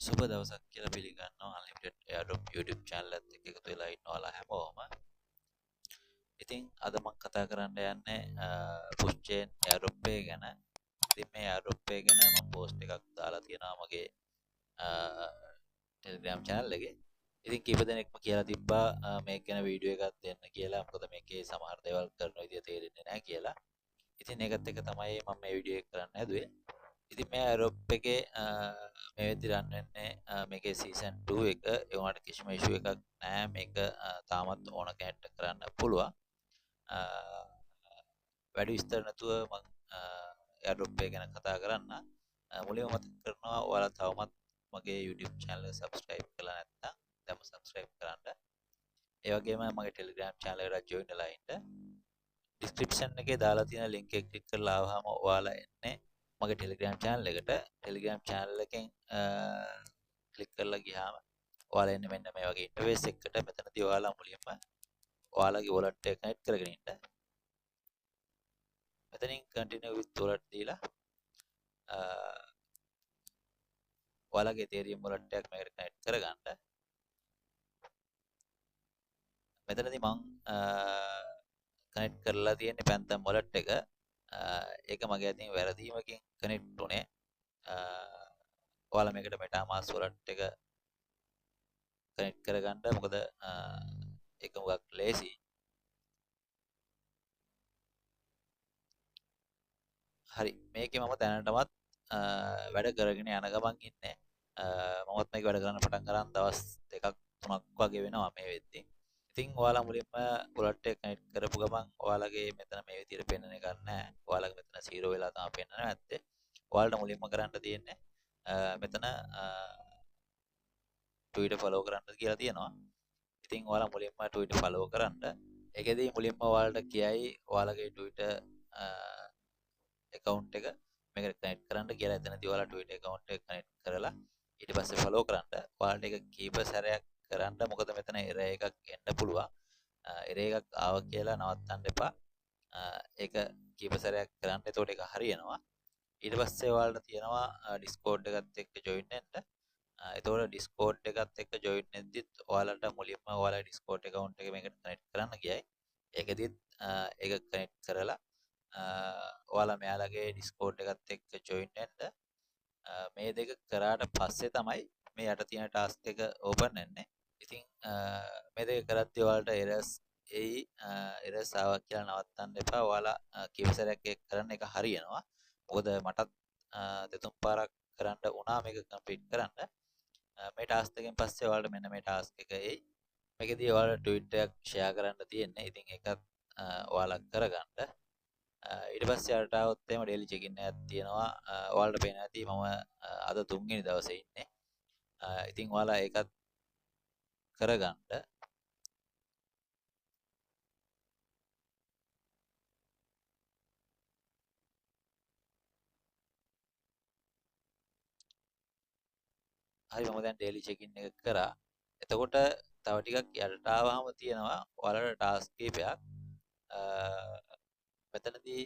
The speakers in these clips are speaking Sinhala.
සුබ දවසක් කියලා පිළිගන්නවා Unlimited Airdrop YouTube channel එකත් එක්ක එකතු වෙලා ඉන්නවලා හැමෝම. ඉතින් අද මම කතා කරන්න යන්නේ push chain airdrop එක ගැන. ඉතින් මේ airdrop එක ගැන මම post එකක් දාලා තියෙනවා මගේ Telegram channel එකේ. ඉතින් කීප දෙනෙක්ම කියලා තිබ්බා මේක ගැන වීඩියෝ එකක් දෙන්න කියලා. මොකද මේකේ සමහර දේවල් කරන විදිය තේරෙන්නේ නැහැ කියලා. ඉතින් ඒකත් එක්ක තමයි මම මේ වීඩියෝ එක කරන්න හැදුවේ. ඉතින් මේ ඇරොප් එකේ මේ වෙද්දි රන් වෙන්නේ මේකේ සීසන් 2 එක. ඒ වුණාට කිසිම ඉෂුව එකක් නැහැ. මේක තාමත් ඕන කෙනෙක්ට කරන්න පුළුවන්. වැඩි විස්තර නැතුව මම ඇරොප් එක ගැන කතා කරන්න. මුලින්ම මතක් කරනවා ඔයාලා තවමත් මගේ YouTube channel එක subscribe කරලා නැත්නම් දැන්ම subscribe කරන්න. ඒ වගේම මගේ Telegram channel එකට join වෙලා ඉන්න. description එකේ දාලා තියෙන link එක click කරලා ආවම ඔයාලා එන්නේ මගේ Telegram channel එකට. Telegram channel එකෙන් click කරලා ගියාම ඔයාලා එන්නේ මෙන්න මේ වගේ interface එකකට. මෙතනදී ඔයාලා මුලින්ම ඔයාලගේ wallet එක connect කරගෙන ඉන්න. මෙතනින් continue with wallet දීලා ඔයාලගේ Ethereum wallet එකක් මේකට connect කරගන්න. මෙතනදී මම connect කරලා තියෙන්නේ Phantom wallet එක. ඒක මගේ අතින් වැරදීමකින් connect උනේ. ඔයාලා මේකට MetaMask wallet එක connect කරගන්න. මොකද ඒක මුගක් ලේසි. හරි, මේකේ මම දැනටමත් වැඩ කරගෙන යන ගමන් ඉන්නේ. මමත් මේක වැඩ කරන්න පටන් ගන්න දවස් 2ක් 3ක් වගේ වෙනවා මේ වෙද්දි. ඉතින් ඔයාලා මුලින්ම wallet එක connect කරපු ගමන් ඔයාලගේ මෙතන මේ විදිහට පෙන්වන එක නැහැ. ඔයාලගේ මෙතන 0 වෙලා තමයි පෙන්වන්නේ නැත්තේ. ඔයාලට මුලින්ම කරන්න තියෙන්නේ මෙතන Twitter follow කරන්න කියලා තියෙනවා. ඉතින් ඔයාලා මුලින්ම Twitter follow කරන්න. ඒකෙදී මුලින්ම ඔයාලට කියයි ඔයාලගේ Twitter account එක මේකට connect කරන්න කියලා. එතනදී ඔයාලා Twitter account එක connect කරලා ඊට පස්සේ follow කරන්න. ඔයාලට ඒක කීප සැරයක් කරන්න. මොකද මෙතන error එකක් එන්න පුළුවන්. error එකක් ආව කියලා නවත්තන්න එපා. ඒක කීප සැරයක් කරන්න. එතකොට ඒක හරියනවා. ඊට පස්සේ ඔයාලට තියෙනවා Discord එකත් එක්ක join වෙන්න. එතකොට Discord එකත් එක්ක join වෙද්දිත් ඔයාලට මුලින්ම ඔයාලගේ Discord account එක මේකට connect කරන්න කියයි. ඒකෙදිත් ඒක connect කරලා ඔයාලා මෙයාලගේ Discord එකත් එක්ක join වෙන්න. මේ දෙක කරාට පස්සේ තමයි මේ යට තියෙන task එක open වෙන්නේ. ඉතින් මේ දෙක කරද්දී ඔයාලට errors එයි. errors ආවා කියලා නවත්තන්න එපා. ඔයාලා කීප සැරයක් ඒක කරන්න එක හරියනවා. මොකද මටත් දෙතුන් පාරක් කරන්න වුණා මේක complete කරන්න. මේ task එකෙන් පස්සේ ඔයාලට මෙන්න මේ task එක එයි. මේකෙදී ඔයාලට tweet එකක් share කරන්න තියෙන්නේ. ඉතින් ඒකත් ඔයාලා කරගන්න. ඊට පස්සේ අරට આવොත් එහෙම daily check in එකක් තියෙනවා. ඔයාලට පේන ඇති මම අද 3 වෙනි දවසේ ඉන්නේ. ඉතින් ඔයාලා ඒකත් කරගන්න. හරි, මම දැන් daily check in එක කරා. එතකොට තව ටිකක් යටට ආවම තියෙනවා ඔයාලට task කීපයක්. මෙතනදී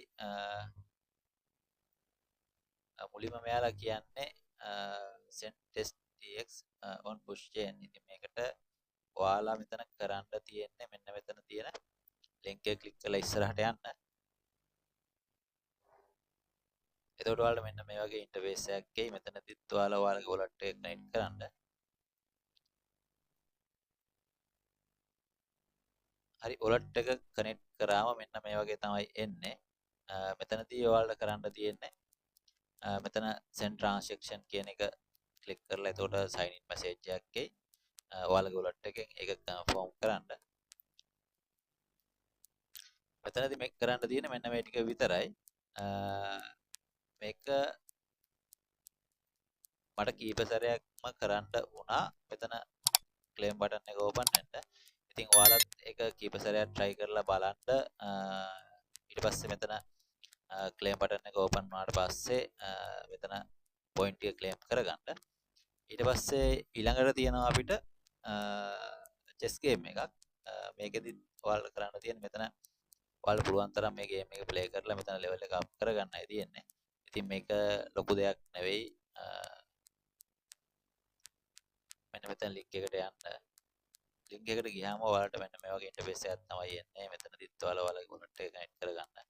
මුලින්ම මෙයාලා කියන්නේ send test tx on push chain. ඉතින් මේකට ඔයාලා මෙතන කරන්න තියෙන්නේ මෙන්න මෙතන තියෙන link එක click කරලා ඉස්සරහට යන්න. එතකොට ඔයාලට මෙන්න මේ වගේ interface එකක් එයි. මෙතනදිත් ඔයාලා ඔයාලගේ wallet එක connect කරන්න. හරි, wallet එක connect කරාම මෙන්න මේ වගේ තමයි එන්නේ. මෙතනදී ඔයාලට කරන්න තියෙන්නේ මෙතන send transaction කියන එක click කරලා එතකොට sign in message එකක් එයි. ඔයාලගේ wallet එකෙන් ඒක confirm කරන්න. මෙතනදී මේක කරන්න තියෙන්නේ මෙන්න මේ ටික විතරයි. මේක මට කීප සැරයක්ම කරන්න වුණා. මෙතන claim button එක open වෙන්න. ඉතින් ඔයාලත් ඒක කීප සැරයක් try කරලා බලන්න. ඊට පස්සේ මෙතන claim button එක open වුණාට පස්සේ මෙතන point එක claim කරගන්න. ඊට පස්සේ ඊළඟට තියෙනවා අපිට chess game එකක්. මේකෙදි ඔයාලට කරන්න තියෙන්නේ මෙතන ඔයාලට පුළුවන් තරම් මේ game එක play කරලා මෙතන level එක up කරගන්නයි තියෙන්නේ. ඉතින් මේක ලොකු දෙයක් නෙවෙයි. මෙන්න මෙතන ලින්ක් එකට යන්න. ලින්ක් එකට ගියාම ඔයාලට මෙන්න මේ වගේ ඉන්ටර්ෆේස් එකක් තමයි එන්නේ. මෙතනදිත් ඔයාලා වොලට් එක කනෙක්ට් කරගන්න.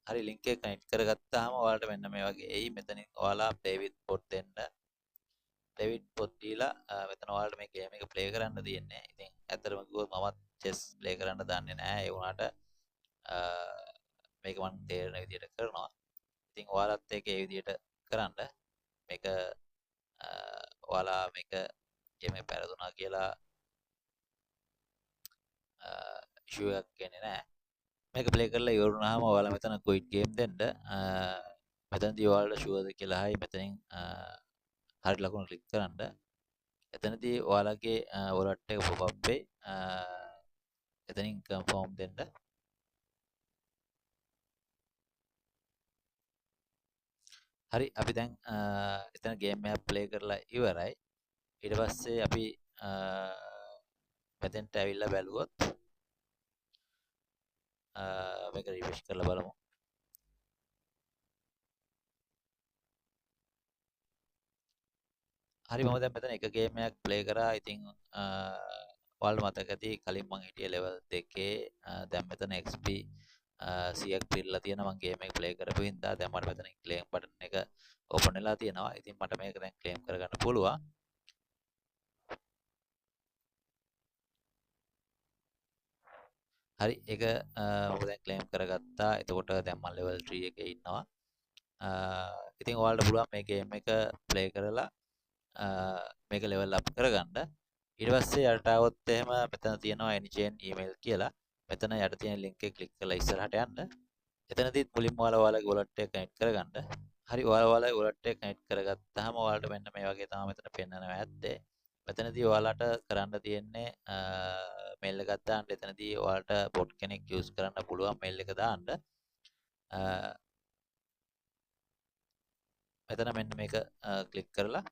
හරි ලින්ක් එක කනෙක්ට් කරගත්තාම ඔයාලට මෙන්න මේ වගේ එයි. මෙතනින් ඔයාලා play with bot දෙන්න. play with bot දීලා මෙතන ඔයාලට මේ ගේම් එක ප්ලේ කරන්න තියෙන්නේ. ඉතින් ඇත්තටම කිව්වොත් මමත් chess ප්ලේ කරන්න දන්නේ නැහැ. ඒ වුණාට මේක මම තේරෙන විදිහට කරනවා. ඉතින් ඔයාලත් ඒක ඒ විදිහට කරන්න. මේක ඔයාලා මේක ගේම් එක පැරදුනා කියලා ඉෂුව එකක් එන්නේ නැහැ. මේක ප්ලේ කරලා ඉවර වුණාම ඔයාලා මෙතන quit game දෙන්න. මෙතනදී ඔයාලට ෂුවර්ද කියලා හයි මෙතනින් හරි ලකුණ ක්ලික් කරන්න. එතනදී ඔයාලගේ wallet එක pop up වෙයි. එතනින් confirm දෙන්න. හරි අපි දැන් එතන ගේම් එකක් ප්ලේ කරලා ඉවරයි. ඊට පස්සේ අපි මෙතෙන්ට ඇවිල්ලා බැලුවොත් මේක රිෆ්‍රෙෂ් කරලා බලමු. හරි මම දැන් මෙතන එක ගේම් එකක් ප්ලේ කරා. ඉතින් ඔයාලට මතක ඇති කලින් මං හිටියේ ලෙවල් 2 දැන් මෙතන XP 100ක් පිරලා තියෙනවා. මං ගේම් එක ප්ලේ කරපු හින්දා දැන් මට මෙතන ක්ලේම් බටන් එක ඕපන් වෙලා තියෙනවා. ඉතින් මට මේක දැන් ක්ලේම් කරගන්න පුළුවන්. හරි ඒක මම දැන් ක්ලේම් කරගත්තා. එතකොට දැන් මම ලෙවල් 3 එකේ ඉන්නවා. ඉතින් ඔයාලට පුළුවන් මේ ගේම් එක ප්ලේ කරලා මේක ලෙවල් අප් කරගන්න. ඊට පස්සේ යට આવොත් එහෙම මෙතන තියෙනවා anychain email කියලා. මෙතන යට තියෙන link එක ක්ලික් කරලා ඉස්සරහට යන්න. එතනදිත් මුලින්ම ඔයාලගේ wallet එක කනෙක්ට් කරගන්න. හරි ඔයාලගේ wallet එක කනෙක්ට් කරගත්තාම ඔයාලට මෙන්න මේ වගේ තමයි මෙතන පෙන්වනවා ඇත්තේ. මෙතනදී ඔයාලට කරන්න තියෙන්නේ මේල් එකක් දාන්න. එතනදී ඔයාලට bot කෙනෙක් use කරන්න පුළුවන් මේල් එක දාන්න. මෙතන මෙන්න මේක ක්ලික් කරලා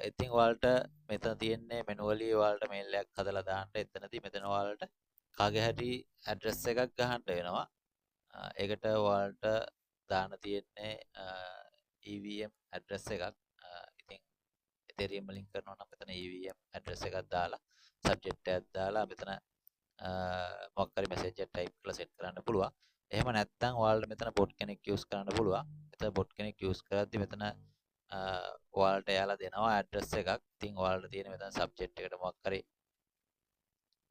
ඉතින් ඔයාලට මෙතන තියෙන්නේ මැනුවලි ඔයාලට මේල් එකක් හදලා දාන්න. එතනදී මෙතන ඔයාලට කාගේ හරි ඇඩ්‍රස් එකක් ගහන්න වෙනවා. ඒකට ඔයාලට දාන්න තියෙන්නේ EVM ඇඩ්‍රස් එකක්. ඉතින් Ethereum වලින් කරනවා නම් මෙතන EVM ඇඩ්‍රස් එකක් දාලා සබ්ජෙක්ට් එකක් දාලා මෙතන මොකක් හරි මැසේජ් එකක් ටයිප් කරලා සෙට් කරන්න පුළුවන්. එහෙම නැත්නම් ඔයාලට මෙතන bot කෙනෙක් use කරන්න පුළුවන්. මෙතන bot කෙනෙක් use කරද්දි මෙතන ඔයාලට එයාලා දෙනවා ඇඩ්‍රස් එකක්. ඉතින් ඔයාලට තියෙන මෙතන සබ්ජෙක්ට් එකට මොකක් හරි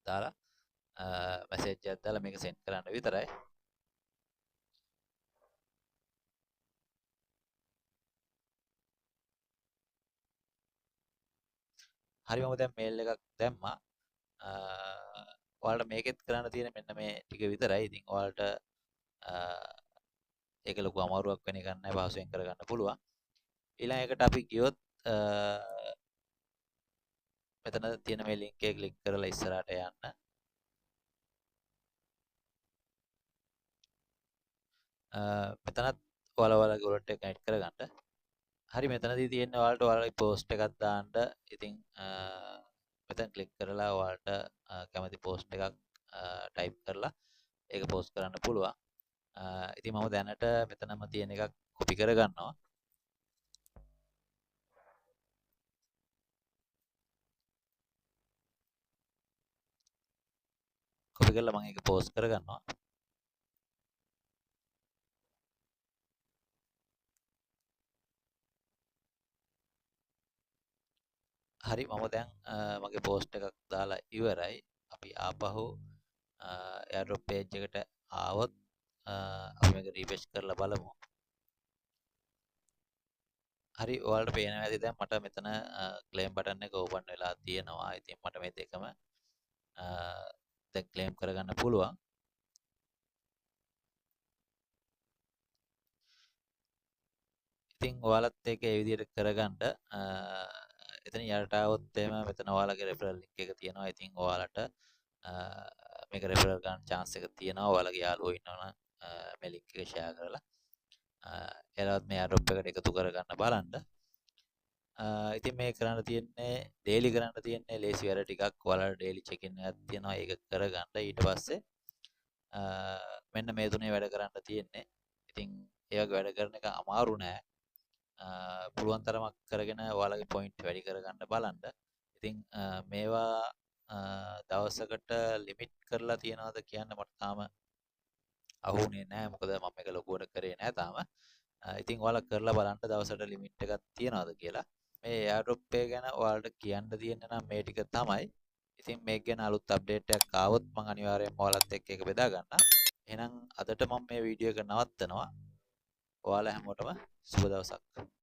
දාලා මැසේජ් එකක් දාලා මේක සෙන්ඩ් කරන්න විතරයි. හරි මම දැන් මේල් එකක් දැම්මා. ඔයාලට මේකෙත් කරන්න තියෙන මෙන්න මේ ටික විතරයි. ඉතින් ඔයාලට ඒක ලොකු අමාරුවක් වෙන එකක් නැහැ. පහසුවෙන් කරගන්න පුළුවන්. ඊළඟ එකට අපි ගියොත් මෙතන තියෙන මේ link එක ක්ලික් කරලා ඉස්සරහට යන්න. මෙතනත් ඔයාලගේ wallet එක කනෙක්ට් කරගන්න. හරි මෙතනදී තියෙන්නේ ඔයාලට ඔයාලගේ post එකක් දාන්න. ඉතින් මෙතන ක්ලික් කරලා ඔයාලට කැමති post එකක් type කරලා ඒක post කරන්න පුළුවන්. ඉතින් මම දැනට මෙතනම තියෙන එකක් copy කරගන්නවා. copy කරලා මම ඒක post කරගන්නවා. හරි මම දැන් මගේ post එකක් දාලා ඉවරයි. අපි ආපහු airdrop page එකට ආවොත් අපි මේක refresh කරලා බලමු. හරි ඔයාලට පේනවා ඇති දැන් මට මෙතන claim button එක open වෙලා තියෙනවා. ඉතින් මට මේ දෙකම දැන් claim කරගන්න පුළුවන්. ඉතින් ඔයාලත් ඒක ඒ විදිහට කරගන්න එතන යට આવොත් එහෙම මෙතන ඔයාලගේ referral link එක තියෙනවා. ඉතින් ඔයාලට මේක referral ගන්න chance එක තියෙනවා. ඔයාලගේ යාළුවෝ ඉන්නවනම් මේ link එක share කරලා එයාලවත් මේ airdrop එකට එකතු කරගන්න බලන්න. ඉතින් මේ කරන්න තියෙන්නේ daily කරන්න තියෙන්නේ ලේසි වැඩ ටිකක්. ඔයාලට daily check in එකක් තියෙනවා. ඒක කරගන්න. ඊට පස්සේ මෙන්න මේ තුනේ වැඩ කරන්න තියෙන්නේ. ඉතින් ඒක වැඩ කරන එක අමාරු නෑ. පුළුවන් තරමක් කරගෙන ඔයාලගේ පොයින්ට් වැඩි කරගන්න බලන්න. ඉතින් මේවා දවසකට ලිමිට් කරලා තියනවාද කියන්න මට තාම අහුනේ නැහැ. මොකද මම මේක ලොකුවට කරේ නැහැ තාම. ඉතින් ඔයාලා කරලා බලන්න දවසට ලිමිට් එකක් තියනවාද කියලා. මේ එයාඩ්‍රොප් එක ගැන ඔයාලට කියන්න තියෙන්නේ නම් මේ ටික තමයි. ඉතින් මේක ගැන අලුත් අප්ඩේට් එකක් ආවොත් මම අනිවාර්යයෙන්ම ඔයාලත් එක්ක ඒක බෙදා ගන්නම්. එහෙනම් අදට මම මේ වීඩියෝ එක නවත්තනවා. ඔයාලා හැමෝටම සුබ දවසක්.